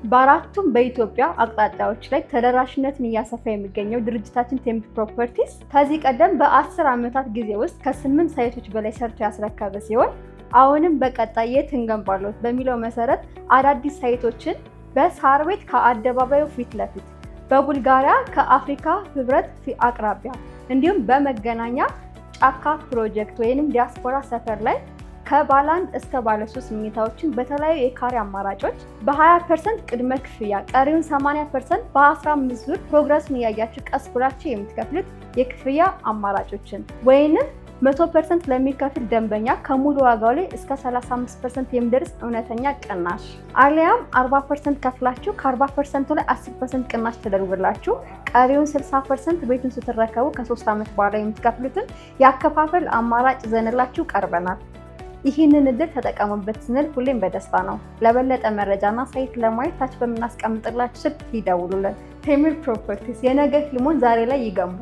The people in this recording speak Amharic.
በአራቱም በኢትዮጵያ አቅጣጫዎች ላይ ተደራሽነትን እያሰፋ የሚገኘው ድርጅታችን ቴምር ፕሮፐርቲስ ከዚህ ቀደም በ10 ዓመታት ጊዜ ውስጥ ከ8 ሳይቶች በላይ ሰርቶ ያስረከበ ሲሆን አሁንም በቀጣይ የት እንገንባለን በሚለው መሰረት አዳዲስ ሳይቶችን በሳር ቤት ከአደባባዩ ፊት ለፊት፣ በቡልጋሪያ ከአፍሪካ ህብረት አቅራቢያ እንዲሁም በመገናኛ ጫካ ፕሮጀክት ወይንም ዲያስፖራ ሰፈር ላይ ከባለ 1 እስከ ባለ 3 መኝታዎችን በተለያዩ የካሬ አማራጮች በ20% ቅድመ ክፍያ ቀሪውን 80% በ15 ዙር ፕሮግረስን እያያችሁ ቀስ ብላችሁ የምትከፍሉት የክፍያ አማራጮችን ወይንም 100% ለሚከፍል ደንበኛ ከሙሉ ዋጋው ላይ እስከ 35% የሚደርስ እውነተኛ ቅናሽ አሊያም 40% ከፍላችሁ ከ40% ላይ 10% ቅናሽ ተደርጎላችሁ ቀሪውን 60% ቤቱን ስትረከቡ ከ3 ዓመት በኋላ የምትከፍሉትን የአከፋፈል አማራጭ ዘንላችሁ ቀርበናል። ይህንን እድል ተጠቀሙበት ስንል ሁሌም በደስታ ነው። ለበለጠ መረጃና ሳይት ለማየት ታች በምናስቀምጥላችሁ ስልክ ይደውሉልን። ቴምር ፕሮፐርቲስ የነገ ህልሞን ዛሬ ላይ ይገንቡ።